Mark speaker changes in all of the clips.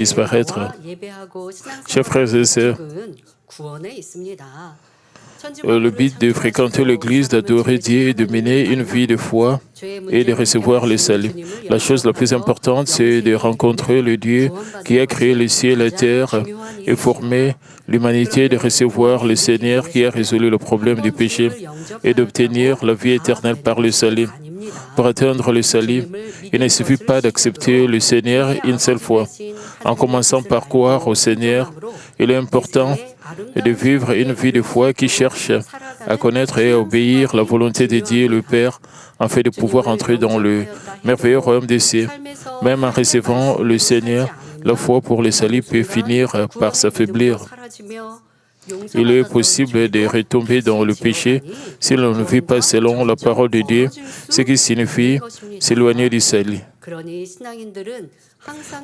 Speaker 1: disparaître. Chers frères et sœurs, le but de fréquenter l'Église, d'adorer Dieu et de mener une vie de foi et de recevoir le salut. La chose la plus importante, c'est de rencontrer le Dieu qui a créé le ciel et la terre et formé l'humanité, de recevoir le Seigneur qui a résolu le problème du péché et d'obtenir la vie éternelle par le salut. Pour atteindre le salut, il ne suffit pas d'accepter le Seigneur une seule fois. En commençant par croire au Seigneur, il est important de vivre une vie de foi qui cherche à connaître et à obéir la volonté de Dieu le Père, afin de pouvoir entrer dans le merveilleux royaume des cieux. Même en recevant le Seigneur, la foi pour le salut peut finir par s'affaiblir. Il est possible de retomber dans le péché si l'on ne vit pas selon la parole de Dieu, ce qui signifie s'éloigner du salut.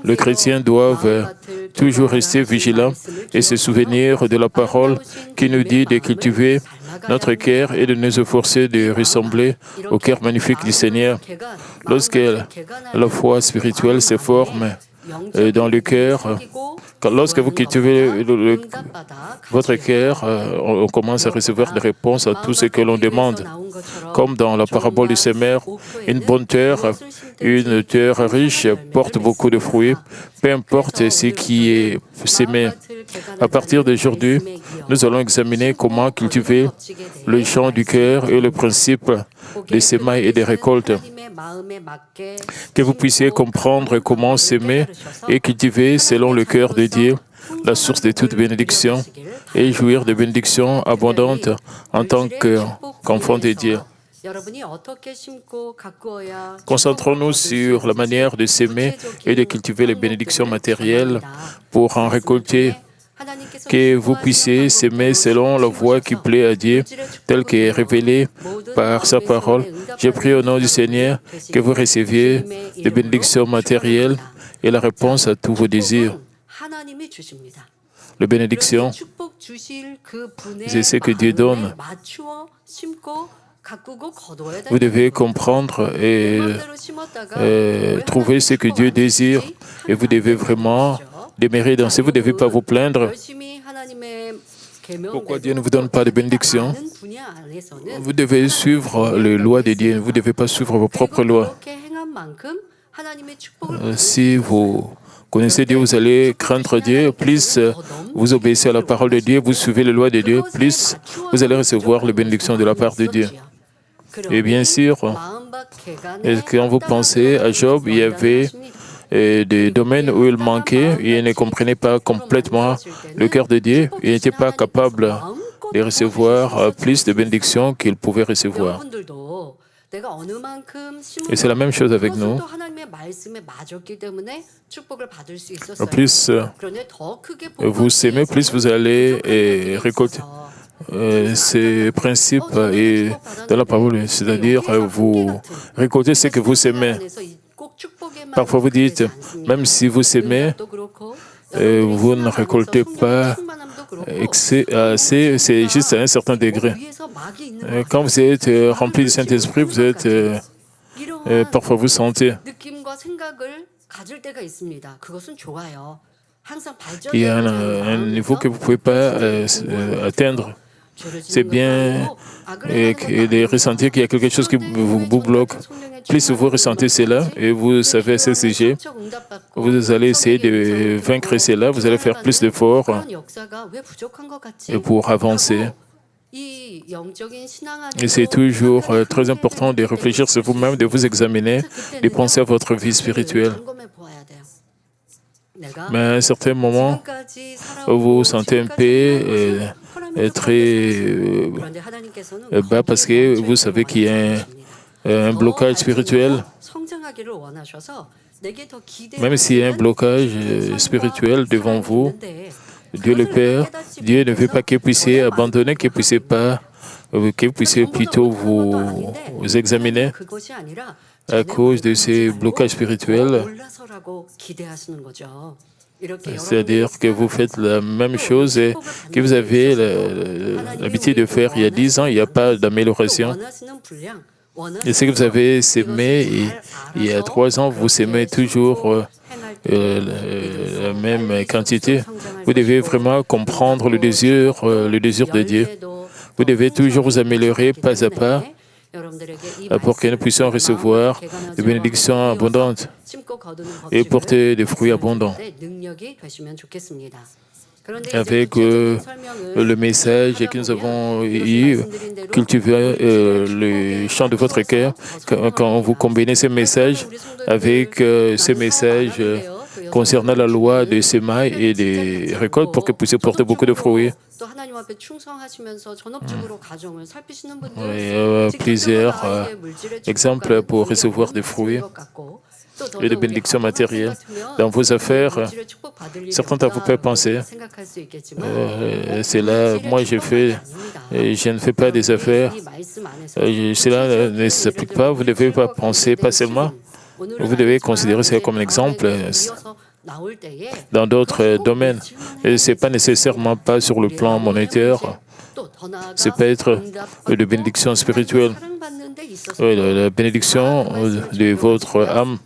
Speaker 1: Les chrétiens doivent toujours rester vigilants et se souvenir de la parole qui nous dit de cultiver notre cœur et de nous efforcer de ressembler au cœur magnifique du Seigneur. Lorsque la foi spirituelle se forme dans le cœur, lorsque vous cultivez votre cœur, on commence à recevoir des réponses à tout ce que l'on demande. Comme dans la parabole du semeur, une bonne terre, une terre riche porte beaucoup de fruits, peu importe ce qui est semé. À partir d'aujourd'hui, nous allons examiner comment cultiver le champ du cœur et le principe des semailles et des récoltes. Que vous puissiez comprendre comment s'aimer et cultiver selon le cœur de Dieu, la source de toute bénédiction, et jouir de bénédictions abondantes en tant qu'enfant de Dieu. Concentrons-nous sur la manière de s'aimer et de cultiver les bénédictions matérielles pour en récolter. Que vous puissiez s'aimer selon la voie qui plaît à Dieu, telle qu'elle est révélée par sa parole. Je prie au nom du Seigneur que vous receviez des bénédictions matérielles et la réponse à tous vos désirs. Les bénédictions, c'est ce que Dieu donne. Vous devez comprendre et trouver ce que Dieu désire et vous devez vraiment demeurer dans ce. Vous ne devez pas vous plaindre. Pourquoi Dieu ne vous donne pas de bénédiction? Vous devez suivre les lois de Dieu. Vous ne devez pas suivre vos propres lois. Si vous connaissez Dieu, vous allez craindre Dieu. Plus vous obéissez à la parole de Dieu, vous suivez les lois de Dieu, plus vous allez recevoir les bénédictions de la part de Dieu. Et bien sûr, quand vous pensez à Job, il y avait des domaines où il manquait, il ne comprenait pas complètement le cœur de Dieu, il n'était pas capable de recevoir plus de bénédictions qu'il pouvait recevoir. Et c'est la même chose avec nous. Plus vous s'aimez, plus vous allez récolter. Ces principes et de la parole, c'est-à-dire vous récoltez ce que vous s'aimez. Parfois vous dites, même si vous s'aimez, vous ne récoltez pas assez, c'est juste à un certain degré. Quand vous êtes rempli du Saint-Esprit, vous êtes, parfois vous sentez. Il y a un niveau que vous ne pouvez pas atteindre. C'est bien de ressentir qu'il y a quelque chose qui vous bloque. Plus vous ressentez cela et vous savez à ce sujet, vous allez essayer de vaincre cela, vous allez faire plus d'efforts pour avancer. Et c'est toujours très important de réfléchir sur vous-même, de vous examiner, de penser à votre vie spirituelle. Mais à un certain moment, vous vous sentez un peu très bas parce que vous savez qu'il y a un blocage spirituel. Même s'il y a un blocage spirituel devant vous, Dieu le Père, Dieu ne veut pas que vous puissiez abandonner, que vous puissiez plutôt vous examiner à cause de ces blocages spirituels. C'est-à-dire que vous faites la même chose et que vous avez l'habitude de faire il y a 10 ans, il n'y a pas d'amélioration. Et ce que vous avez sémé il y a 3 ans, vous sémez toujours la même quantité. Vous devez vraiment comprendre le désir de Dieu. Vous devez toujours vous améliorer pas à pas pour que nous puissions recevoir des bénédictions abondantes et porter des fruits abondants. Avec le message que nous avons eu, cultiver le chant de votre cœur, quand vous combinez ces messages avec ces messages concernant la loi des semailles et des récoltes pour que vous puissiez porter beaucoup de fruits. Plusieurs exemples pour recevoir des fruits et de bénédictions matérielles dans vos affaires. Certains d'entre vous peuvent penser, c'est là, moi je ne fais pas des affaires, cela ne s'applique pas, vous ne devez pas penser, pas seulement, vous devez considérer ça comme un exemple dans d'autres domaines. Et ce n'est pas nécessairement pas sur le plan monétaire, c'est peut être de bénédiction spirituelle. La bénédiction de votre âme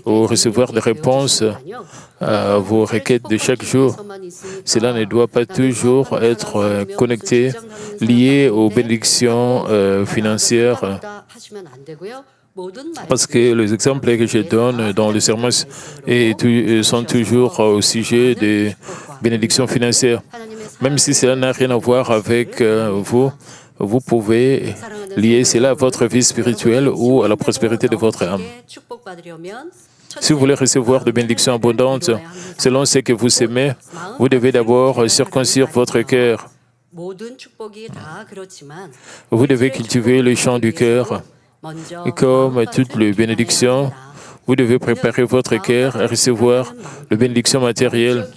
Speaker 1: ou recevoir des réponses à vos requêtes de chaque jour. Cela ne doit pas toujours être connecté, lié aux bénédictions financières. Parce que les exemples que je donne dans le sermon sont toujours au sujet des bénédictions financières. Même si cela n'a rien à voir avec vous, vous pouvez lier cela à votre vie spirituelle ou à la prospérité de votre âme. Si vous voulez recevoir de bénédictions abondantes, selon ce que vous aimez, vous devez d'abord circoncire votre cœur. Vous devez cultiver le chant du cœur. Et comme toutes les bénédictions, vous devez préparer votre cœur à recevoir les bénédictions matérielles.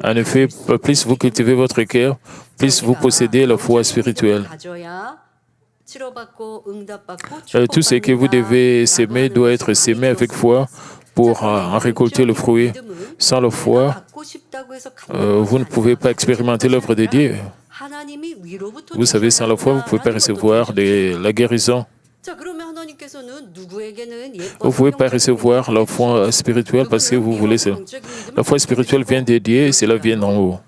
Speaker 1: En effet, plus vous cultivez votre cœur, plus vous possédez la foi spirituelle. Tout ce que vous devez s'aimer doit être sémé avec foi pour en récolter le fruit. Sans la foi, vous ne pouvez pas expérimenter l'œuvre de Dieu. Vous savez, sans la foi, vous ne pouvez pas recevoir la guérison. Vous ne pouvez pas recevoir la foi spirituelle parce que vous voulez ça. La foi spirituelle vient de Dieu et cela vient d'en haut.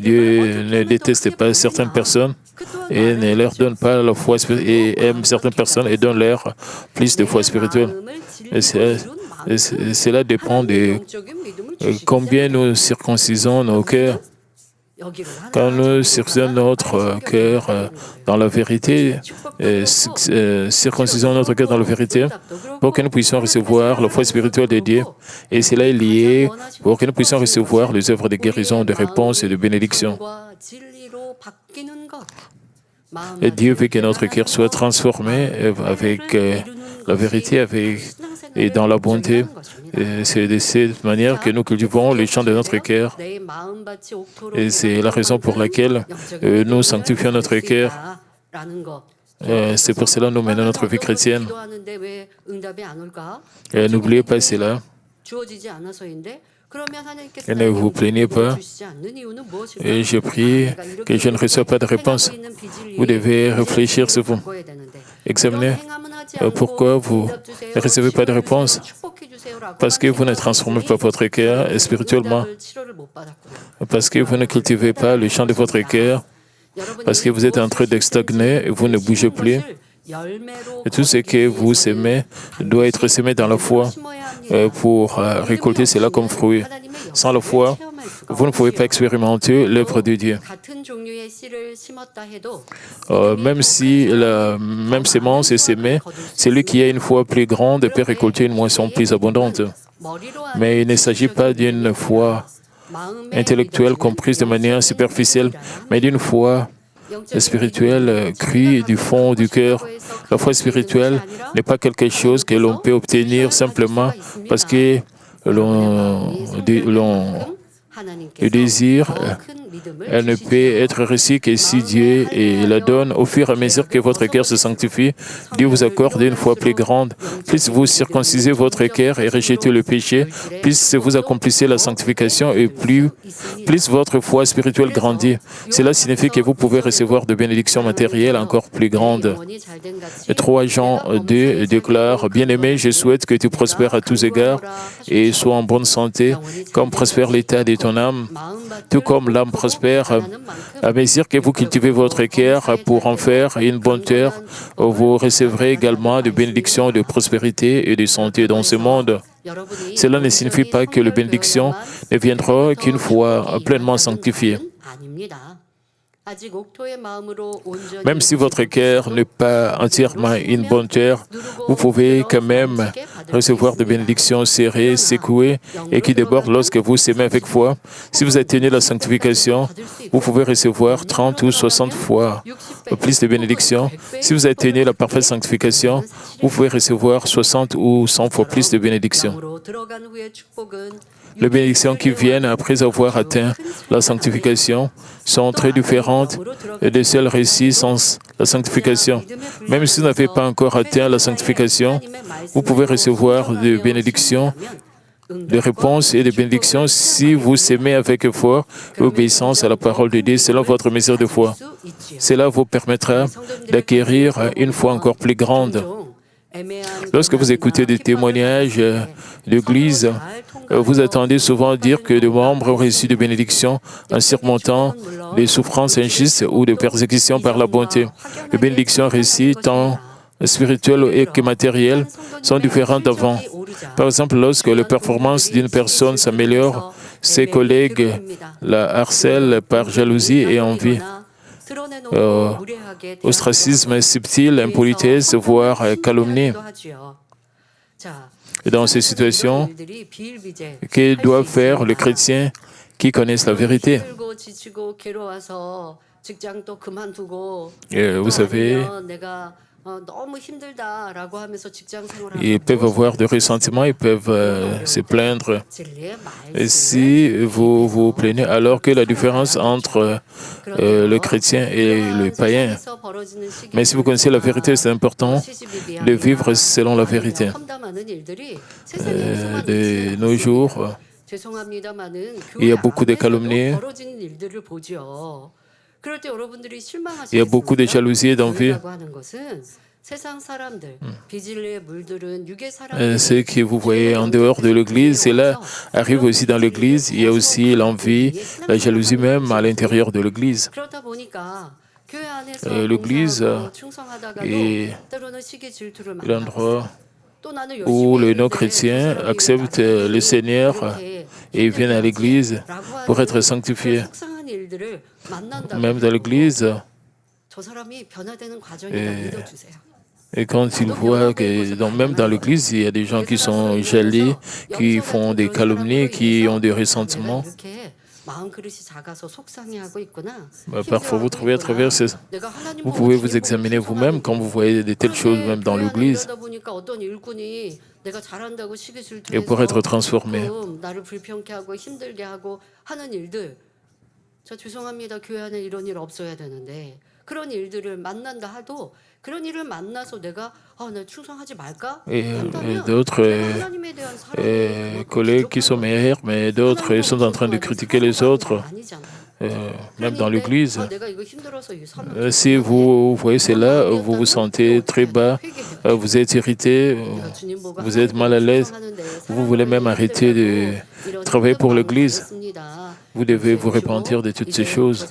Speaker 1: Dieu ne déteste pas certaines personnes et ne leur donne pas la foi spirituelle et aime certaines personnes et donne-leur plus de foi spirituelle. Cela dépend de combien nous circoncisons nos cœurs. Quand nous circoncisons notre cœur dans la vérité, circoncisons notre cœur dans la vérité pour que nous puissions recevoir la foi spirituelle de Dieu. Et cela est lié pour que nous puissions recevoir les œuvres de guérison, de réponse et de bénédiction. Et Dieu veut que notre cœur soit transformé avec la vérité et dans la bonté. C'est de cette manière que nous cultivons les chants de notre cœur. Et c'est la raison pour laquelle nous sanctifions notre cœur. C'est pour cela que nous menons notre vie chrétienne. N'oubliez pas cela. Et ne vous plaignez pas. Et je prie que je ne reçoive pas de réponse. Vous devez réfléchir sur vous. Examinez pourquoi vous ne recevez pas de réponse. Parce que vous ne transformez pas votre cœur spirituellement. Parce que vous ne cultivez pas le chant de votre cœur. Parce que vous êtes en train de stagner et vous ne bougez plus. Et tout ce que vous semez doit être semé dans la foi pour récolter cela comme fruit. Sans la foi, vous ne pouvez pas expérimenter l'œuvre de Dieu. Même si la même sémence est sémée, celui qui a une foi plus grande peut récolter une moisson plus abondante. Mais il ne s'agit pas d'une foi intellectuelle comprise de manière superficielle, mais d'une foi spirituelle crue du fond du cœur. La foi spirituelle n'est pas quelque chose que l'on peut obtenir simplement parce que l'on Le désir, elle ne peut être réussie que si Dieu la donne. Au fur et à mesure que votre cœur se sanctifie, Dieu vous accorde une foi plus grande. Plus vous circoncisez votre cœur et rejetez le péché, plus vous accomplissez la sanctification et plus votre foi spirituelle grandit. Cela signifie que vous pouvez recevoir de bénédictions matérielles encore plus grandes. 3 Jean 2 déclare: Bien-aimé, je souhaite que tu prospères à tous égards et sois en bonne santé, comme prospère l'état de ton âme. Tout comme l'âme prospère, à mesure que vous cultivez votre cœur pour en faire une bonne terre, vous recevrez également de bénédictions de prospérité et de santé dans ce monde. Cela ne signifie pas que les bénédictions ne viendront qu'une fois pleinement sanctifiées. Même si votre cœur n'est pas entièrement une bonne terre, vous pouvez quand même recevoir des bénédictions serrées, secouées et qui débordent lorsque vous s'aimez avec foi. Si vous atteignez la sanctification, vous pouvez recevoir 30 ou 60 fois plus de bénédictions. Si vous atteignez la parfaite sanctification, vous pouvez recevoir 60 ou 100 fois plus de bénédictions. Les bénédictions qui viennent après avoir atteint la sanctification sont très différentes de celles reçues sans la sanctification. Même si vous n'avez pas encore atteint la sanctification, vous pouvez recevoir des bénédictions, des réponses et des bénédictions si vous s'aimez avec foi et obéissance à la parole de Dieu selon votre mesure de foi. Cela vous permettra d'acquérir une foi encore plus grande. Lorsque vous écoutez des témoignages d'Église, vous attendez souvent dire que des membres ont reçu des bénédictions en surmontant des souffrances injustes ou des persécutions par la bonté. Les bénédictions reçues, tant spirituelles que matérielles, sont différentes d'avant. Par exemple, lorsque les performances d'une personne s'améliorent, ses collègues la harcèlent par jalousie et envie. Ostracisme subtil, impolitesse, voire calomnie. Et dans ces situations, que doivent faire les chrétiens qui connaissent la vérité? Et vous savez, ils peuvent avoir des ressentiments, ils peuvent se plaindre. Et si vous vous plaignez, alors que la différence entre le chrétien et le païen. Mais si vous connaissez la vérité, c'est important de vivre selon la vérité. De nos jours, il y a beaucoup de calomnies, il y a beaucoup de jalousie et d'envie. Ce que vous voyez en dehors de l'Église, cela arrive aussi dans l'Église. Il y a aussi l'envie, la jalousie même à l'intérieur de l'Église. L'Église est l'endroit où les non-chrétiens acceptent le Seigneur et viennent à l'Église pour être sanctifiés. Même dans l'Église, et quand ils voient que même dans l'Église, il y a des gens qui sont jaloux, qui font des calomnies, qui ont des ressentiments, parfois vous trouvez à travers vous pouvez vous examiner vous-même quand vous voyez de telles choses même dans l'Église et pour être transformé. Et d'autres collègues qui sont meilleurs, mais d'autres sont en train de critiquer les autres, même dans l'Église. Si vous voyez cela, vous vous sentez très bas, vous êtes irrité, vous êtes mal à l'aise, vous voulez même arrêter de travailler pour l'Église. Vous devez vous repentir de toutes ces choses.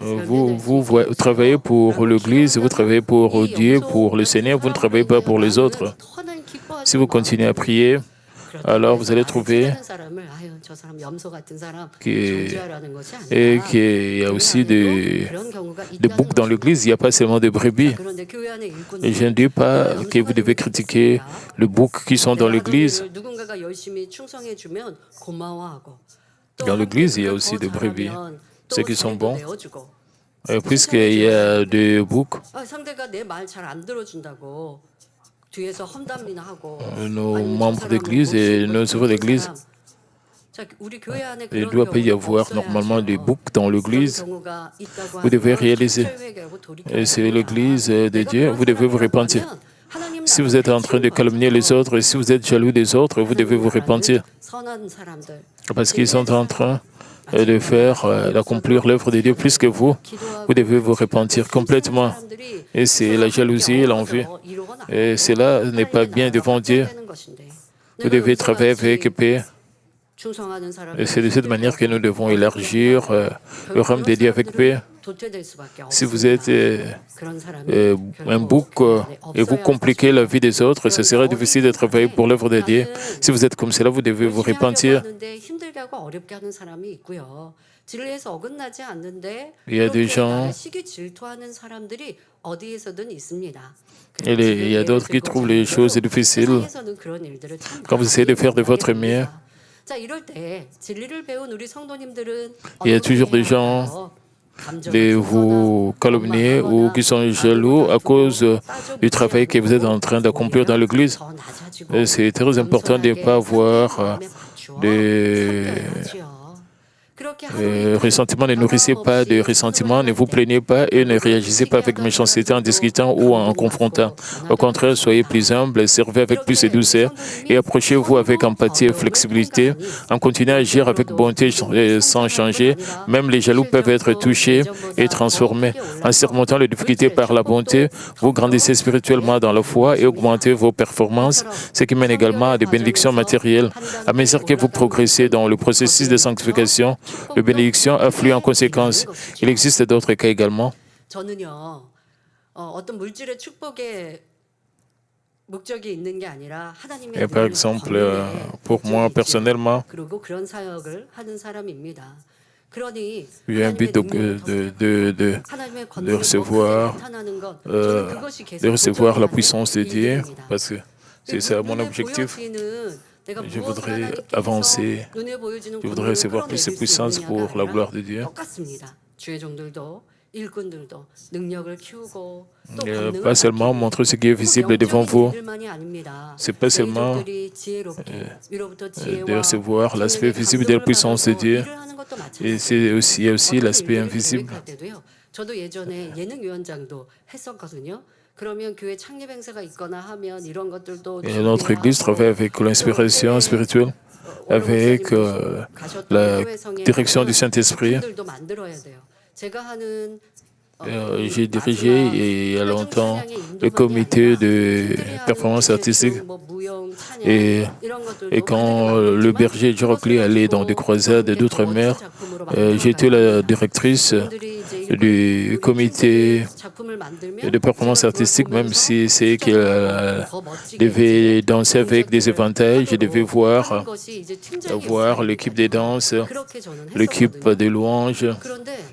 Speaker 1: Vous travaillez pour l'Église, vous travaillez pour Dieu, pour le Seigneur, vous ne travaillez pas pour les autres. Si vous continuez à prier, alors vous allez trouver qu'il y a aussi des boucs dans l'Église, il n'y a pas seulement des brebis. Et je ne dis pas que vous devez critiquer les boucs qui sont dans l'Église. Dans l'Église, il y a aussi des brebis, ceux qui sont bons. Puisqu'il y a des boucs, nos membres d'église et nos œuvres d'église, Il ne doit pas y avoir normalement des boucs dans l'Église. Vous devez réaliser. Et c'est l'Église de Dieu, vous devez vous repentir. Si vous êtes en train de calomnier les autres et si vous êtes jaloux des autres, vous devez vous repentir. Parce qu'ils sont en train de faire, d'accomplir l'œuvre de Dieu plus que vous. Vous devez vous repentir complètement. Et c'est la jalousie, l'envie. Et cela n'est pas bien devant Dieu. Vous devez travailler avec paix. Et c'est de cette manière que nous devons élargir le règne de Dieu avec paix. Si vous êtes un bouc et vous compliquez la vie des autres, ce serait difficile de travailler pour l'œuvre de Dieu. Si vous êtes comme cela, vous devez vous repentir. Il y a des gens, il y a d'autres qui trouvent les choses difficiles quand vous essayez de faire de votre mieux. Il y a toujours des gens de vous calomnier ou qui sont jaloux à cause du travail que vous êtes en train d'accomplir dans l'Église. C'est très important de ne pas avoir de ressentiment. Ne nourrissez pas de ressentiment, ne vous plaignez pas et ne réagissez pas avec méchanceté en discutant ou en confrontant. Au contraire, soyez plus humble, servez avec plus de douceur et approchez-vous avec empathie et flexibilité. En continuant à agir avec bonté sans changer, même les jaloux peuvent être touchés et transformés. En surmontant les difficultés par la bonté, vous grandissez spirituellement dans la foi et augmentez vos performances, ce qui mène également à des bénédictions matérielles. À mesure que vous progressez dans le processus de sanctification, les bénédictions affluent en conséquence. Il existe d'autres cas également. Et par exemple, pour moi personnellement, il y a un but de recevoir la puissance de Dieu, parce que c'est ça mon objectif. Je voudrais avancer, je voudrais recevoir plus de puissance pour la gloire de Dieu. Pas seulement montrer ce qui est visible devant vous, c'est pas seulement de recevoir l'aspect visible de la puissance de Dieu, et il y a aussi l'aspect invisible. Et notre Église travaille avec l'inspiration spirituelle, avec la direction du Saint-Esprit. J'ai dirigé il y a longtemps le comité de performance artistique et quand le berger Jorokli allait dans des croisades d'outre-mer, j'étais la directrice du comité de performance artistique, même si c'est qu'elle devait danser avec des éventails, je devais voir l'équipe de danse, l'équipe de louanges,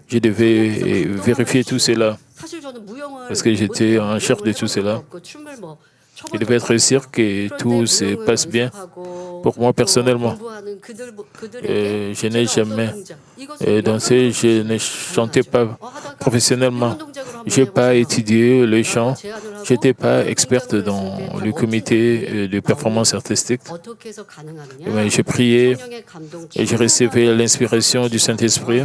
Speaker 1: je devais vérifier tout cela, parce que j'étais en charge de tout cela. Il devait être sûr que tout se passe bien. Pour moi, personnellement, je n'ai jamais dansé, je ne chantais pas professionnellement. Je n'ai pas étudié le chant. Je n'étais pas experte dans le comité de performance artistique. Mais je priais et je recevais l'inspiration du Saint-Esprit.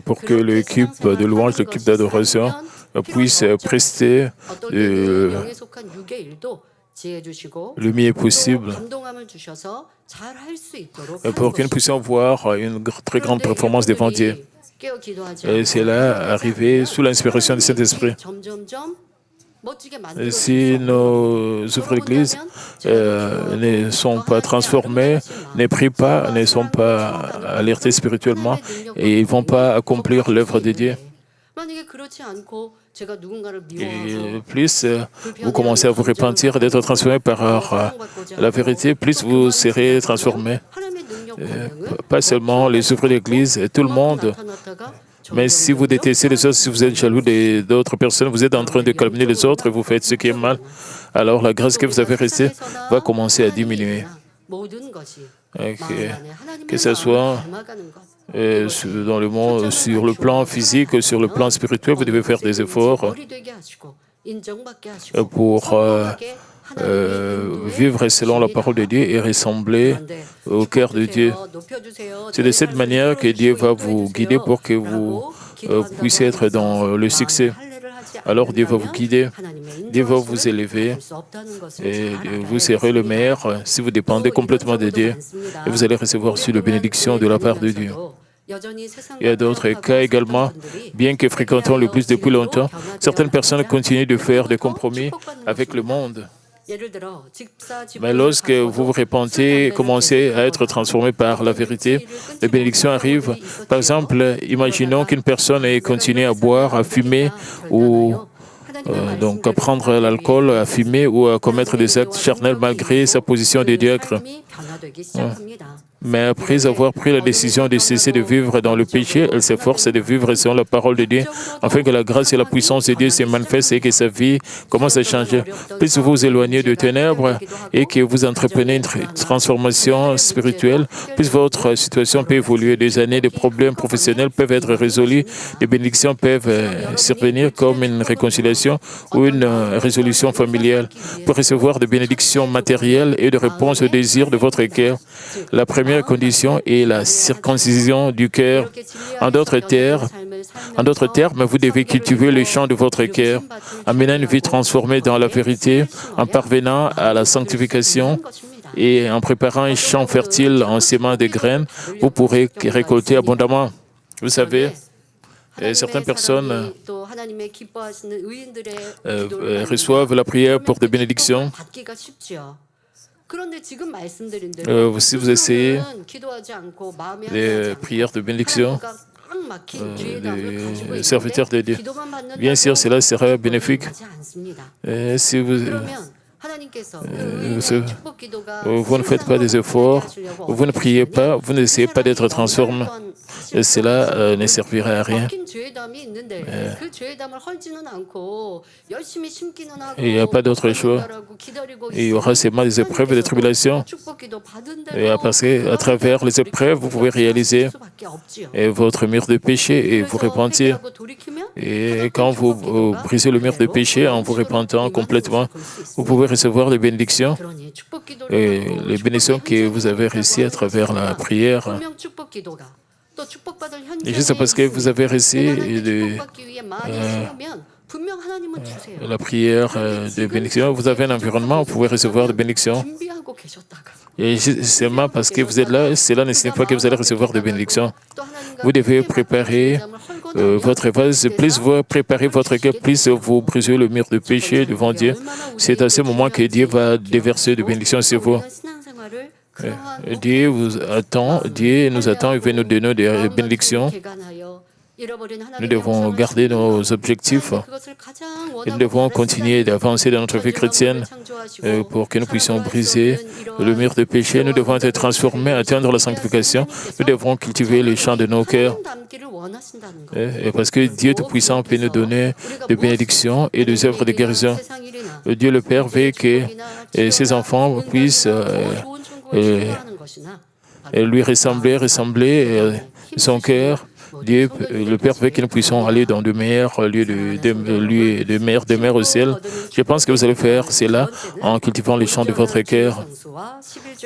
Speaker 1: Pour que l'équipe de louange, l'équipe d'adoration puisse prester le mieux possible pour que nous puissions voir une très grande performance devant Dieu. Et c'est là arrivé sous l'inspiration du Saint-Esprit. Si nos œuvres d'église ne sont pas transformées, ne prient pas, ne sont pas alertés spirituellement et ils ne vont pas accomplir l'œuvre de Dieu. Et plus vous commencez à vous repentir d'être transformé par la vérité, plus vous serez transformé. Pas seulement les œuvres d'église, tout le monde. Mais si vous détestez les autres, si vous êtes jaloux d'autres personnes, vous êtes en train de calomnier les autres et vous faites ce qui est mal, alors la grâce que vous avez reçue va commencer à diminuer. Que ce soit dans le monde, sur le plan physique, sur le plan spirituel, vous devez faire des efforts pour vivre selon la parole de Dieu et ressembler au cœur de Dieu. C'est de cette manière que Dieu va vous guider pour que vous puissiez être dans le succès. Alors Dieu va vous guider, Dieu va vous élever et vous serez le meilleur si vous dépendez complètement de Dieu et vous allez recevoir aussi la bénédiction de la part de Dieu. Il y a d'autres cas également, bien que fréquentant le plus depuis longtemps, certaines personnes continuent de faire des compromis avec le monde. Mais lorsque vous vous repentez, commencez à être transformé par la vérité, les bénédictions arrivent. Par exemple, imaginons qu'une personne ait continué à boire, à fumer ou donc à prendre l'alcool, à fumer ou à commettre des actes charnels malgré sa position de diacre. Mais après avoir pris la décision de cesser de vivre dans le péché, elle s'efforce de vivre selon la parole de Dieu, afin que la grâce et la puissance de Dieu se manifestent et que sa vie commence à changer. Plus vous vous éloignez de ténèbres et que vous entreprenez une transformation spirituelle, plus votre situation peut évoluer. Des années de problèmes professionnels peuvent être résolus, des bénédictions peuvent survenir comme une réconciliation ou une résolution familiale. Pour recevoir des bénédictions matérielles et de réponses aux désirs de votre cœur, la première condition est la circoncision du cœur. En d'autres termes, vous devez cultiver le champ de votre cœur, en menant une vie transformée dans la vérité, en parvenant à la sanctification et en préparant un champ fertile en sémant des graines, vous pourrez récolter abondamment. Vous savez, certaines personnes reçoivent la prière pour des bénédictions. Si vous essayez les prières de bénédiction des serviteurs de Dieu, bien sûr, cela sera bénéfique. Si vous ne faites pas des efforts, vous ne priez pas, vous n'essayez pas d'être transformé, cela ne servira à rien. Il n'y a pas d'autre choix. Il y aura seulement des épreuves et des tribulations. Et parce qu'à travers les épreuves, vous pouvez réaliser votre mur de péché et vous repentir. Et quand vous brisez le mur de péché en vous repentant complètement, vous pouvez recevoir les bénédictions. Et les bénédictions que vous avez reçues à travers la prière. Et juste parce que vous avez reçu la prière de bénédiction, vous avez un environnement où vous pouvez recevoir des bénédictions. Et seulement parce que vous êtes là, cela ne signifie pas que vous allez recevoir des bénédictions. Vous devez préparer votre vase. Plus vous préparez votre cœur, plus vous brisez le mur de péché devant Dieu. C'est à ce moment que Dieu va déverser des bénédictions sur vous. Dieu nous attend, il veut nous donner des bénédictions. Nous devons garder nos objectifs et nous devons continuer d'avancer dans notre vie chrétienne pour que nous puissions briser le mur de péché. Nous devons être transformés, atteindre la sanctification. Nous devons cultiver les champs de nos cœurs. Et parce que Dieu Tout-Puissant peut nous donner des bénédictions et des œuvres de guérison. Dieu le Père veut que ses enfants puissent lui ressembler son cœur. Dieu, le Père veut que nous puissions aller dans de meilleurs lieux, de meilleures demeures au ciel. Je pense que vous allez faire cela en cultivant les champs de votre cœur.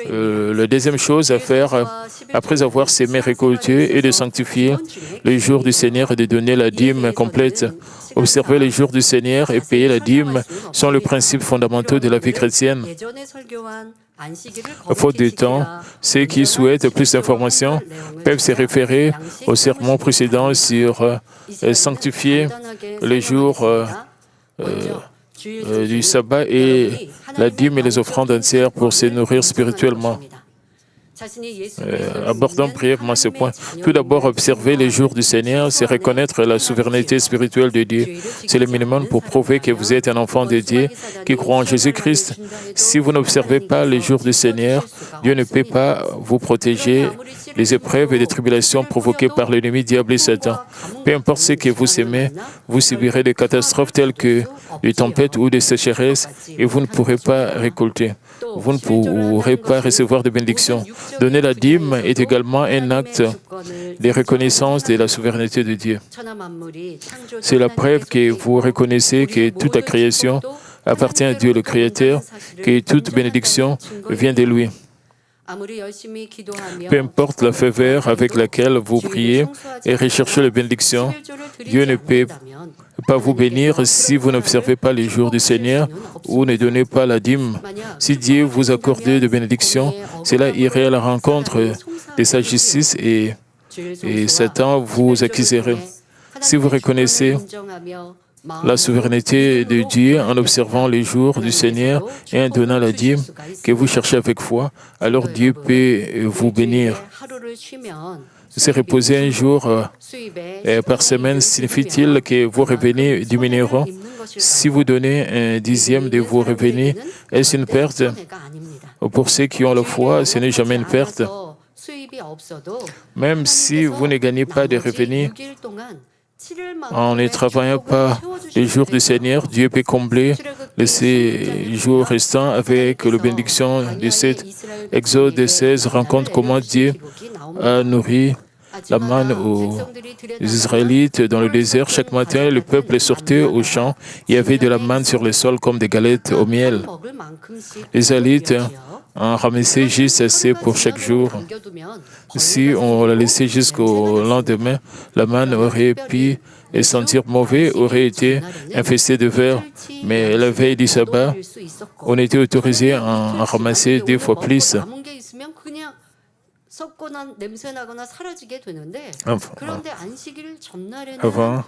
Speaker 1: La deuxième chose à faire, après avoir sémé, récolté et de sanctifier le jour du Seigneur et de donner la dîme complète. Observer les jours du Seigneur et payer la dîme sont les principes fondamentaux de la vie chrétienne. Faute de temps, ceux qui souhaitent plus d'informations peuvent se référer au sermon précédent sur sanctifier les jours du sabbat et la dîme et les offrandes entières pour se nourrir spirituellement. Abordons brièvement ce point. Tout d'abord, observer les jours du Seigneur, c'est reconnaître la souveraineté spirituelle de Dieu. C'est le minimum pour prouver que vous êtes un enfant de Dieu qui croit en Jésus-Christ. Si vous n'observez pas les jours du Seigneur, Dieu ne peut pas vous protéger des épreuves et des tribulations provoquées par l'ennemi diable et Satan. Peu importe ce que vous semez, vous subirez des catastrophes telles que des tempêtes ou des sécheresses et vous ne pourrez pas récolter. vous ne pourrez pas recevoir de bénédiction. Donner la dîme est également un acte de reconnaissance de la souveraineté de Dieu. C'est la preuve que vous reconnaissez que toute la création appartient à Dieu le Créateur, que toute bénédiction vient de lui. Peu importe la ferveur avec laquelle vous priez et recherchez la bénédiction, Dieu ne peut pas vous bénir si vous n'observez pas les jours du Seigneur ou ne donnez pas la dîme. Si Dieu vous accorde de bénédictions, cela irait à la rencontre de sa justice et Satan vous accuserait. Si vous reconnaissez la souveraineté de Dieu en observant les jours du Seigneur et en donnant la dîme que vous cherchez avec foi, alors Dieu peut vous bénir. Se reposer un jour par semaine signifie-t-il que vos revenus diminueront? Si vous donnez un dixième de vos revenus, est-ce une perte? Pour ceux qui ont la foi, ce n'est jamais une perte. Même si vous ne gagnez pas de revenus, en ne travaillant pas les jours du Seigneur, Dieu peut combler ces jours restants avec la bénédiction de cette Exode 16 rencontre comment Dieu a nourri la manne aux Israélites dans le désert. Chaque matin, le peuple sortait au champ. Il y avait de la manne sur le sol comme des galettes au miel. Les Israélites en ramassaient juste assez pour chaque jour. Si on la laissait jusqu'au lendemain, la manne aurait pu sentir mauvais, aurait été infestée de vers. Mais la veille du sabbat, on était autorisé à en ramasser 2 fois plus. Avant,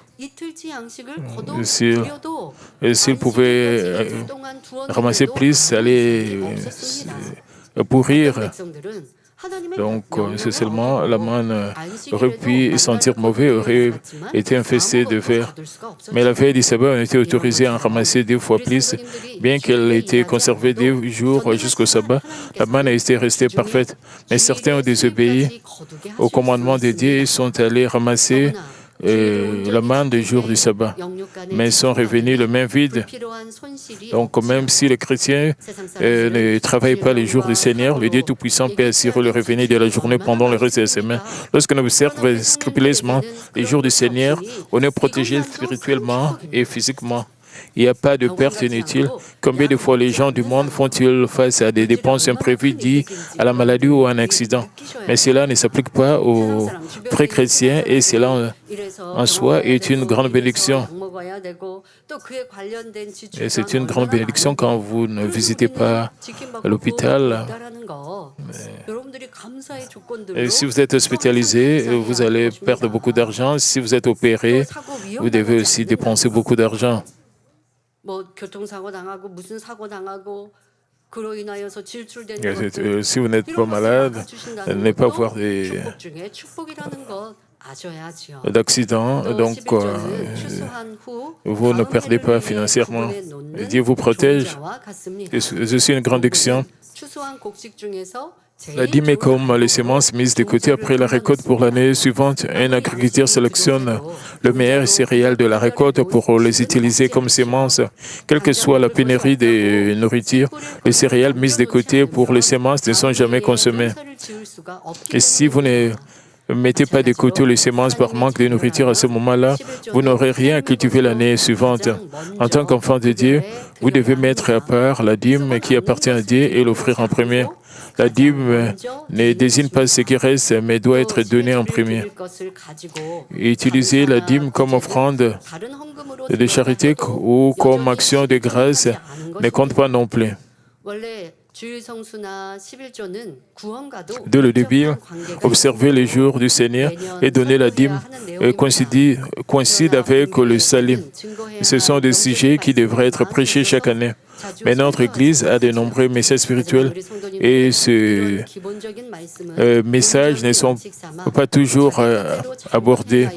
Speaker 1: s'il pouvait ramasser plus, ça allait pourrir. Donc, c'est seulement la manne aurait pu sentir mauvais, aurait été infestée de vers. Mais la veille du sabbat, on était autorisé à en ramasser 2 fois plus. Bien qu'elle ait été conservée 2 jours jusqu'au sabbat, la manne a été restée parfaite. Mais certains ont désobéi au commandement de Dieu et sont allés ramasser la manne du jour du sabbat, mais ils sont revenus le main vide. Donc, même si les chrétiens ne travaillent pas les jours du Seigneur, le Dieu Tout-Puissant peut assurer le revenu de la journée pendant le reste de la semaine. Lorsqu'on observe scrupuleusement les jours du Seigneur, on est protégé spirituellement et physiquement. Il n'y a pas de perte inutile. Combien de fois les gens du monde font-ils face à des dépenses imprévues liées à la maladie ou à un accident? Mais cela ne s'applique pas aux vrais chrétiens et cela en soi est une grande bénédiction. Et c'est une grande bénédiction quand vous ne visitez pas l'hôpital. Et si vous êtes hospitalisé, vous allez perdre beaucoup d'argent. Si vous êtes opéré, vous devez aussi dépenser beaucoup d'argent. Si vous n'êtes pas malade, ne pas avoir d'accident, donc vous ne perdez pas financièrement. Dieu vous protège. C'est une grande action. La dîme est comme les semences mises de côté après la récolte pour l'année suivante. Un agriculteur sélectionne le meilleur céréales de la récolte pour les utiliser comme semences. Quelle que soit la pénurie de nourriture, les céréales mises de côté pour les semences ne sont jamais consommées. Et si vous ne mettez pas de côté les semences par manque de nourriture à ce moment-là, vous n'aurez rien à cultiver l'année suivante. En tant qu'enfant de Dieu, vous devez mettre à part la dîme qui appartient à Dieu et l'offrir en premier. La dîme ne désigne pas ce qui reste, mais doit être donnée en premier. Utiliser la dîme comme offrande de charité ou comme action de grâce ne compte pas non plus. Dès le début, observer les jours du Seigneur et donner la dîme coïncide avec le salut. Ce sont des sujets qui devraient être prêchés chaque année. Mais notre Église a de nombreux messages spirituels et ces messages ne sont pas toujours abordés.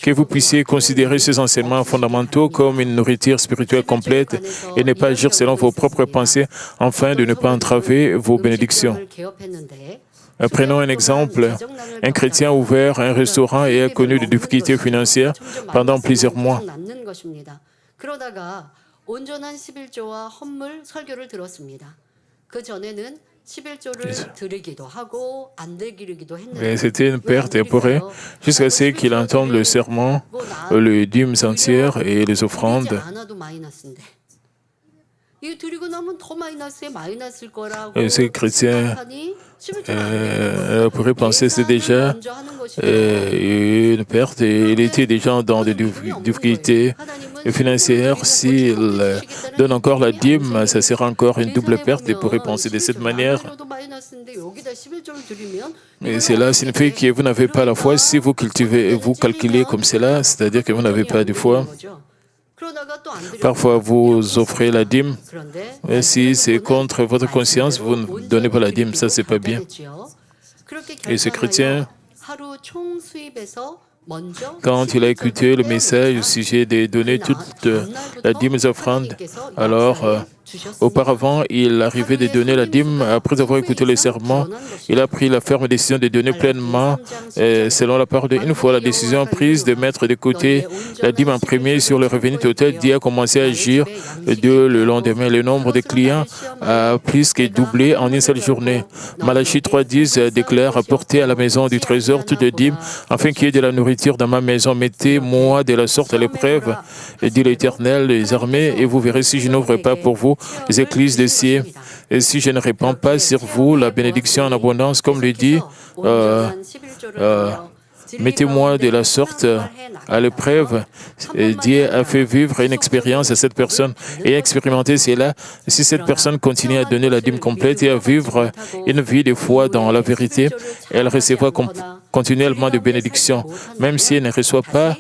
Speaker 1: Que vous puissiez considérer ces enseignements fondamentaux comme une nourriture spirituelle complète et ne pas agir selon vos propres pensées afin de ne pas entraver vos bénédictions. Prenons un exemple. Un chrétien a ouvert un restaurant et a connu des difficultés financières pendant plusieurs mois. Et c'était une perte pour eux, jusqu'à ce qu'il entende le serment, les dîmes entières et les offrandes. Et ces chrétiens pourraient penser que c'est déjà une perte et il était déjà dans des difficultés financières. S'il donne encore la dîme, ça sera encore une double perte et pourrait penser de cette manière. Et cela signifie que vous n'avez pas la foi. Si vous cultivez et vous calculez comme cela, c'est-à-dire que vous n'avez pas de foi. Parfois, vous offrez la dîme. Et si c'est contre votre conscience, vous ne donnez pas la dîme. Ça, c'est pas bien. Et ce chrétien, quand il a écouté le message au sujet de donner toute la dîme aux offrandes, alors auparavant, il arrivait de donner la dîme. Après avoir écouté le serment, il a pris la ferme décision de donner pleinement, selon la parole de une fois la décision prise de mettre de côté la dîme en premier sur le revenu total. Dieu a commencé à agir le lendemain. Le nombre de clients a plus que doublé en une seule journée. Malachie 3,10 déclare: apportez à la maison du trésor toute dîme, afin qu'il y ait de la nourriture dans ma maison. Mettez-moi de la sorte à l'épreuve, dit l'Éternel des armées, et vous verrez si je n'ouvre pas pour vous les écluses des cieux, et si je ne répands pas sur vous la bénédiction en abondance, comme le dit, mettez-moi de la sorte à l'épreuve. Dieu a fait vivre une expérience à cette personne et a expérimenté cela. Si cette personne continue à donner la dîme complète et à vivre une vie de foi dans la vérité, elle recevra continuellement de bénédictions, même si elle ne reçoit pas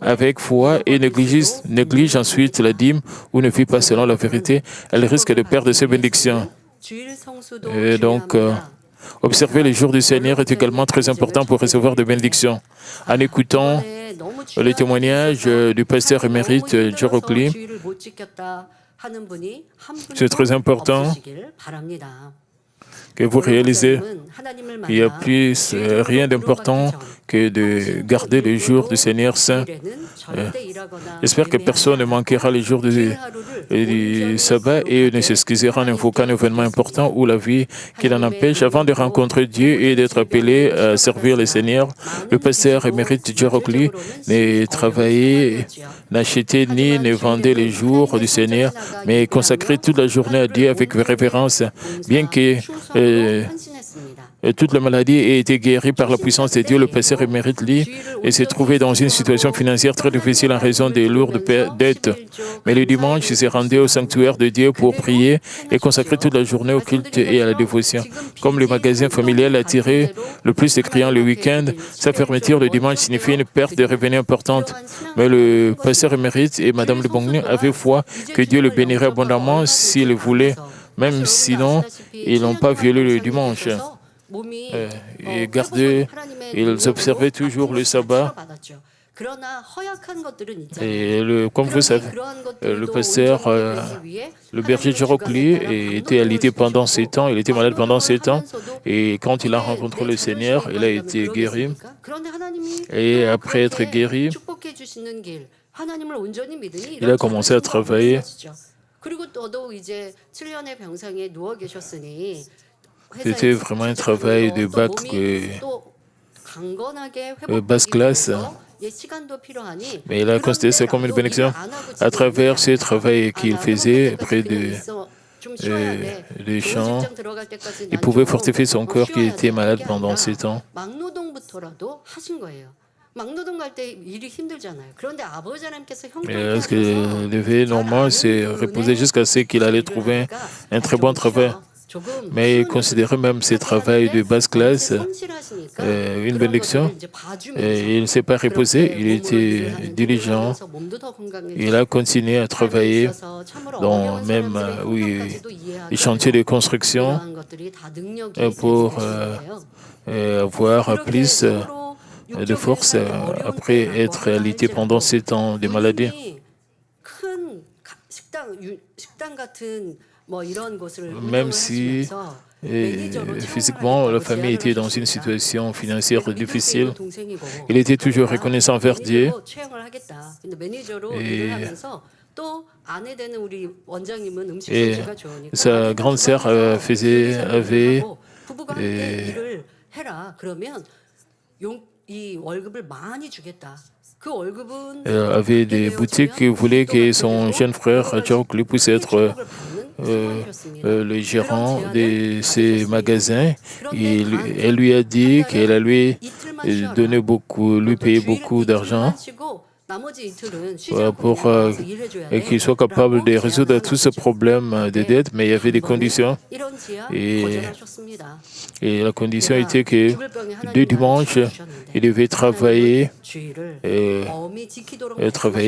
Speaker 1: avec foi et néglige ensuite la dîme ou ne vit pas selon la vérité, elle risque de perdre ses bénédictions. Et donc, observer les jours du Seigneur est également très important pour recevoir des bénédictions. En écoutant le témoignage du pasteur émérite Joe Rocklee, c'est très important que vous réalisez qu'il n'y a plus rien d'important que de garder les jours du Seigneur saint. J'espère que personne ne manquera les jours du sabbat et ne s'excusera en invoquant un événement important ou la vie qui l'en empêche avant de rencontrer Dieu et d'être appelé à servir le Seigneur. Le pasteur émérite Joe Rocklee ne travaillait, n'achetait ni ne vendait les jours du Seigneur, mais consacrait toute la journée à Dieu avec révérence, bien que toute la maladie ait été guérie par la puissance de Dieu. Le pasteur émérite Lee et s'est trouvé dans une situation financière très difficile en raison des lourdes dettes. Mais le dimanche, il s'est rendu au sanctuaire de Dieu pour prier et consacrer toute la journée au culte et à la dévotion. Comme le magasin familial attirait le plus de clients le week-end, sa fermeture le dimanche signifiait une perte de revenus importante. Mais le pasteur émérite et Madame Le Bongnu avaient foi que Dieu le bénirait abondamment s'il le voulait. Même sinon, ils n'ont pas violé le dimanche. Ils observaient toujours le sabbat. Et comme vous savez, le pasteur, le berger Joe Rocklee était alité pendant 7 ans, il était malade pendant 7 ans, et quand il a rencontré le Seigneur, il a été guéri. Et après être guéri, il a commencé à travailler. C'était vraiment un travail de basse classe, mais il a considéré ça comme une bénédiction. À travers ce travail qu'il faisait près des champs, il pouvait fortifier son corps qui était malade pendant 7 ans. Mais ce qu'il devait normalement, c'est reposer jusqu'à ce qu'il allait trouver un très bon travail. Mais il considérait même ce travail de basse classe une bénédiction. Et il ne s'est pas reposé, il était diligent. Il a continué à travailler dans même les chantiers de construction pour avoir plus de force après être alité pendant 7 ans de maladie. Même si physiquement la famille était dans une situation financière difficile, il était toujours reconnaissant envers Dieu. Et Et sa grande sœur avait des boutiques qui voulaient que son jeune frère George lui puisse être le gérant de ces magasins. Elle lui a dit qu'elle allait lui payer beaucoup d'argent pour qu'il soit capable de résoudre tous ce problème de dette, mais il y avait des conditions. Et la condition était que le dimanche, il devait travailler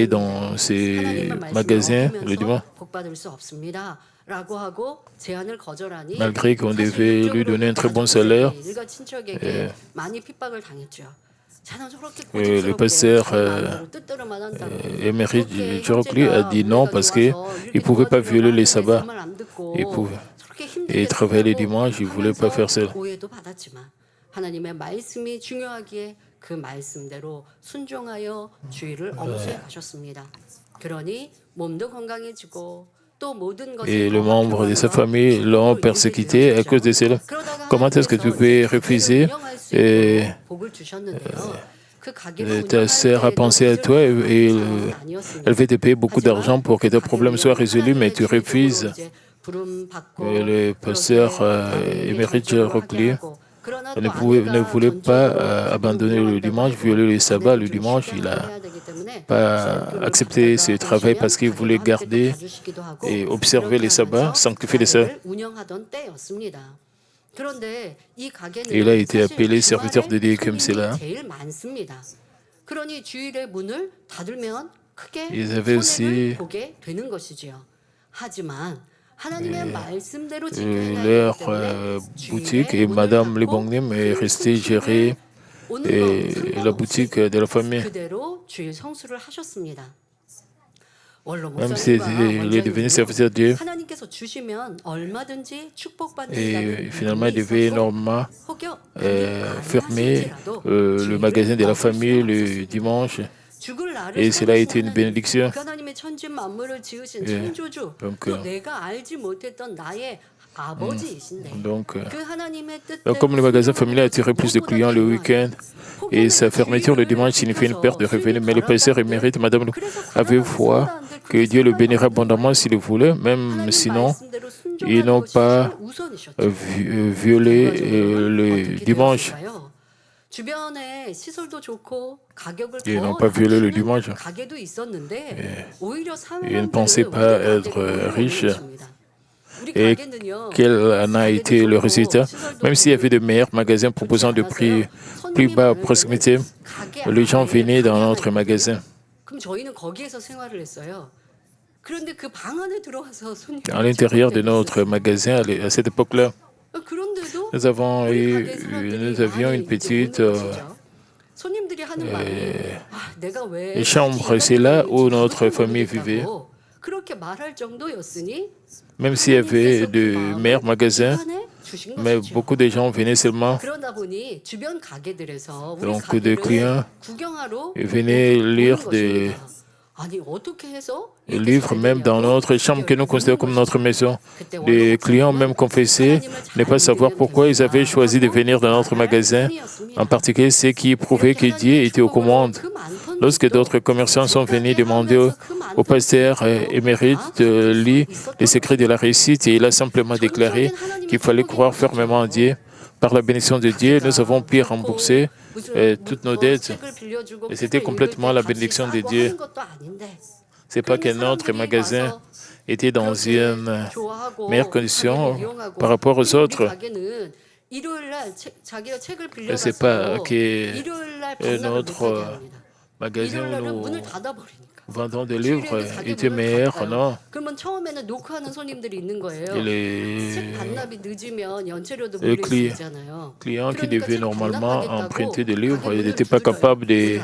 Speaker 1: dans ces magasins le dimanche, malgré qu'on devait lui donner un très bon salaire. Le pasteur émérite George lui a dit non parce qu'il ne pouvait pas violer les sabbats. Et travailler les dimanches, il ne voulait pas faire ça.
Speaker 2: 하나님의 말씀이 중요하기에 그 말씀대로 순종하여 주의를 엄수해 가셨습니다. 그러니 몸도 건강해지고 또 모든 것이
Speaker 1: Et les membres de sa famille l'ont persécuté à cause de cela. Comment est-ce que tu peux refuser ta sœur a pensé à toi et elle veut te payer beaucoup d'argent pour que tes problèmes soient résolus, mais tu refuses. Le pasteur émérite George ne voulait pas abandonner le dimanche, violer le sabbat le dimanche. Il n'a pas accepté ce travail parce qu'il voulait garder et observer les sabbats, sanctifier les sabbats. Il a été appelé serviteur de Dieu comme cela. Ils avaient aussi leur boutique et Madame Lebongnim est restée gérer la boutique de la famille. Même s'il est devenu serviteur de Dieu. Et finalement, il devait normalement fermer le magasin de la famille le dimanche. Et cela a été une bénédiction. Donc, comme le magasin familial attirait plus de clients le week-end et sa fermeture le dimanche signifiait une perte de revenus, mais le pasteur émérite, Madame, avait foi que Dieu le bénirait abondamment s'il le voulait, même sinon, ils n'ont pas violé le dimanche. Ils n'ont pas violé le dimanche. Ils ne pensaient pas être riches. Et quel en a été le résultat? Même s'il y avait de meilleurs magasins proposant de prix plus bas à proximité, les gens venaient dans notre magasin. À l'intérieur de notre magasin, à cette époque-là, nous avions une petite chambre. C'est là où notre famille vivait. Même s'il y avait de meilleurs magasins, mais beaucoup de gens venaient seulement. Donc, des clients venaient lire des livres, même dans notre chambre que nous considérons comme notre maison. Les clients même confessaient ne pas savoir pourquoi ils avaient choisi de venir dans notre magasin, en particulier ceux qui prouvaient que Dieu était aux commandes. Lorsque d'autres commerçants sont venus demander au pasteur émérite de lire les secrets de la réussite, et il a simplement déclaré qu'il fallait croire fermement en Dieu. Par la bénédiction de Dieu, nous avons pu rembourser toutes nos dettes. Et c'était complètement la bénédiction de Dieu. Ce n'est pas que notre magasin était dans une meilleure condition par rapport aux autres. Ce n'est pas que notre magasin où nous vendons des livres était meilleur, non. Les clients qui devaient normalement emprunter des livres, ils n'étaient pas capables de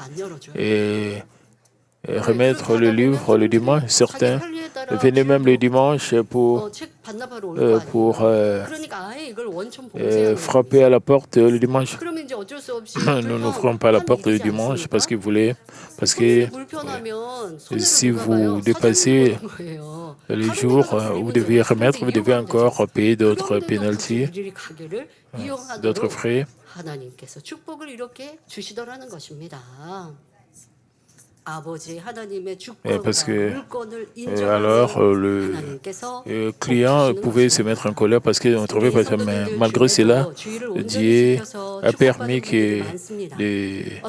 Speaker 1: remettre le livre le dimanche. Certains venaient même le dimanche pour frapper à la porte le dimanche. Nous n'ouvrons pas la porte le dimanche parce que si vous dépassez les jours où vous devez remettre, vous devez encore payer d'autres pénalties, d'autres frais. Parce que alors le client pouvait se mettre en colère parce qu'on trouvait que malgré cela, Dieu a permis que les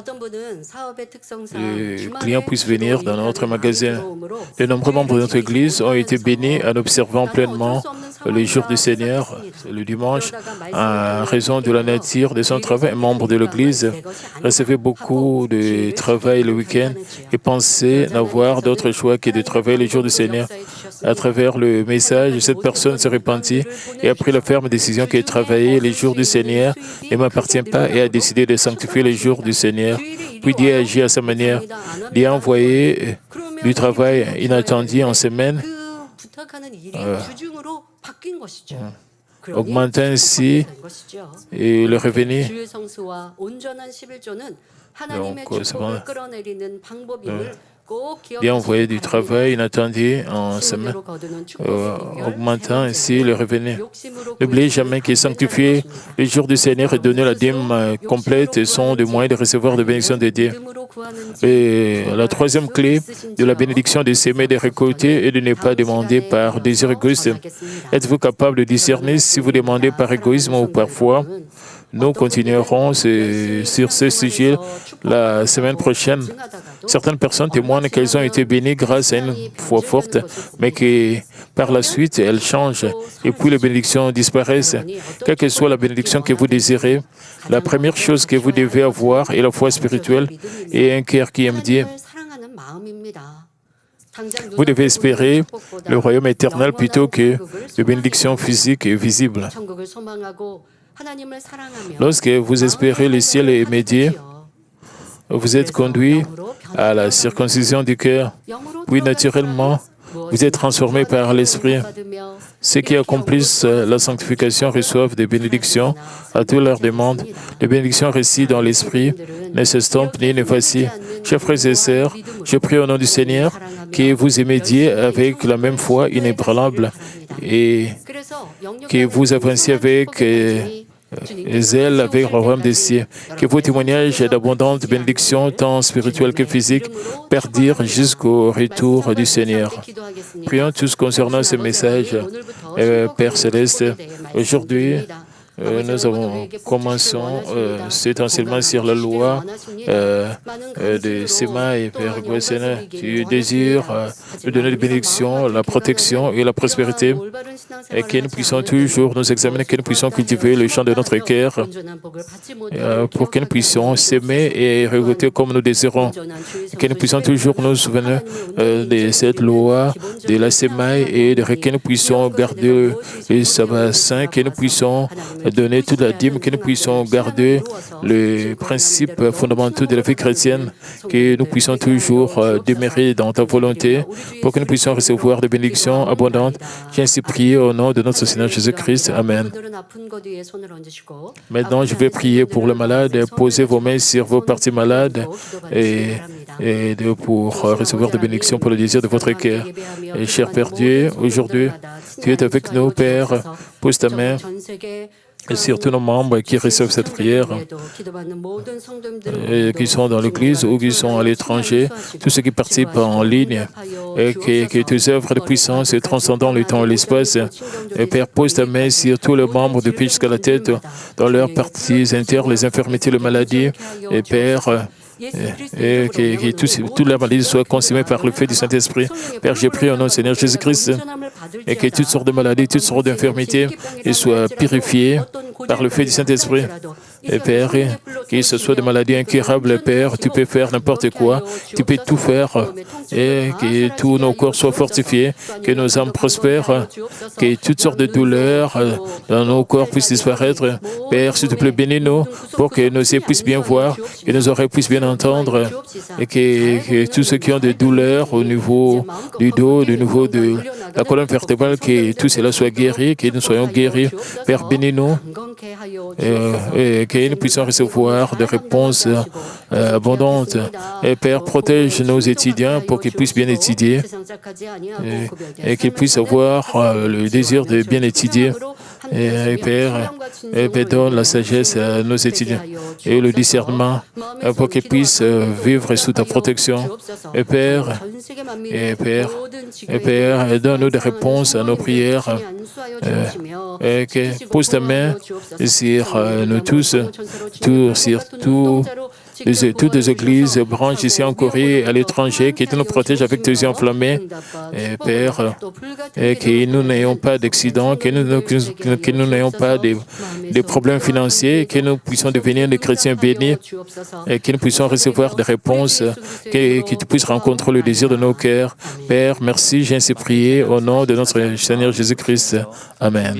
Speaker 1: clients puissent venir dans notre magasin. De nombreux membres de notre Église ont été bénis en observant pleinement les jours du Seigneur, le dimanche, en raison de la nature de son travail. Un membre de l'Église recevait beaucoup de travail le week-end et pensait n'avoir d'autre choix que de travailler les jours du Seigneur. À travers le message, cette personne se repentit et a pris la ferme décision que travailler les jours du Seigneur ne m'appartient pas et a décidé de sanctifier les jours du Seigneur. Puis Dieu a agi à sa manière. Dieu a envoyé du travail inattendu en semaine, augmentant ainsi le revenu. Donc, Dieu a envoyé du travail inattendu en semaine, augmentant ainsi le revenu. N'oubliez jamais que sanctifier les jours du Seigneur et donner la dîme complète sont des moyens de recevoir des bénédictions de Dieu. Et la troisième clé de la bénédiction de s'aimer et de récolter est de ne pas demander par désir égoïste. Êtes-vous capable de discerner si vous demandez par égoïsme ou par foi? Nous continuerons sur ce sujet la semaine prochaine. Certaines personnes témoignent qu'elles ont été bénies grâce à une foi forte, mais que par la suite, elles changent et puis les bénédictions disparaissent. Quelle que soit la bénédiction que vous désirez, la première chose que vous devez avoir est la foi spirituelle et un cœur qui aime Dieu. Vous devez espérer le royaume éternel plutôt que les bénédictions physiques et visibles. Lorsque vous espérez le ciel et aimer Dieu, vous êtes conduit à la circoncision du cœur, puis naturellement, vous êtes transformé par l'Esprit. Ceux qui accomplissent la sanctification reçoivent des bénédictions à toutes leurs demandes. Les bénédictions reçues dans l'Esprit ne s'estompent ni ne vacillent. Chers frères et sœurs, je prie au nom du Seigneur que vous aimez Dieu avec la même foi inébranlable et que vous avanciez avec zèle avec le royaume des cieux. Que vos témoignages d'abondantes bénédictions, tant spirituelles que physiques, perdurent jusqu'au retour du Seigneur. Prions tous concernant ce message. Père Céleste, aujourd'hui, nous commençons cet enseignement sur la loi de Sema et Père Gossena. Tu désires nous donner des bénédictions, la protection et la prospérité, et que nous puissions toujours nous examiner, que nous puissions cultiver le champ de notre cœur, pour que nous puissions s'aimer et récolter comme nous désirons, que nous puissions toujours nous souvenir de cette loi de la Sema et que nous puissions garder le sabbat saint, que nous puissions donner toute la dîme, que nous puissions garder les principes fondamentaux de la vie chrétienne, que nous puissions toujours demeurer dans ta volonté pour que nous puissions recevoir des bénédictions abondantes. J'ai ainsi prié au nom de notre Seigneur Jésus-Christ. Amen. Maintenant, je vais prier pour le malade. Posez vos mains sur vos parties malades et pour recevoir des bénédictions pour le désir de votre cœur. Et cher Père Dieu, aujourd'hui, tu es avec nous, Père. Pose ta main sur tous nos membres qui reçoivent cette prière, qui sont dans l'Église ou qui sont à l'étranger, tous ceux qui participent en ligne, et que tes œuvres de puissance transcendant le temps et l'espace. Et Père, pose ta main sur tous les membres depuis jusqu'à la tête, dans leurs parties internes, les infirmités, les maladies. Et Père, et que toute la maladie soit consumée par le feu du Saint-Esprit. Père, j'ai prié au nom du Seigneur Jésus-Christ et que toutes sortes de maladies, toutes sortes d'infirmités soient purifiées par le feu du Saint-Esprit. Et Père, que ce soit des maladies incurables, Père, tu peux faire n'importe quoi, tu peux tout faire et que tous nos corps soient fortifiés, que nos âmes prospèrent, que toutes sortes de douleurs dans nos corps puissent disparaître. Père, s'il te plaît, bénis-nous pour que nos yeux puissent bien voir, que nos oreilles puissent bien entendre, et que tous ceux qui ont des douleurs au niveau du dos, au niveau de la colonne vertébrale, que tout cela soit guéri, que nous soyons guéris. Père, bénis-nous et que nous puissions recevoir des réponses abondantes. Et Père, protège nos étudiants pour qu'ils puissent bien étudier et qu'ils puissent avoir le désir de bien étudier. Et Père, donne la sagesse à nos étudiants et le discernement pour qu'ils puissent vivre sous ta protection. Et Père, donne-nous des réponses à nos prières. Et que pose ta main sur nous tous, sur toutes les églises, branches ici en Corée, à l'étranger, que tu nous protèges avec tes yeux enflammés. Et Père, que nous n'ayons pas d'accidents, que nous n'ayons pas de problèmes financiers, que nous puissions devenir des chrétiens bénis et que nous puissions recevoir des réponses, que tu puisses rencontrer le désir de nos cœurs. Père, merci, j'ai ainsi prié au nom de notre Seigneur Jésus-Christ. Amen.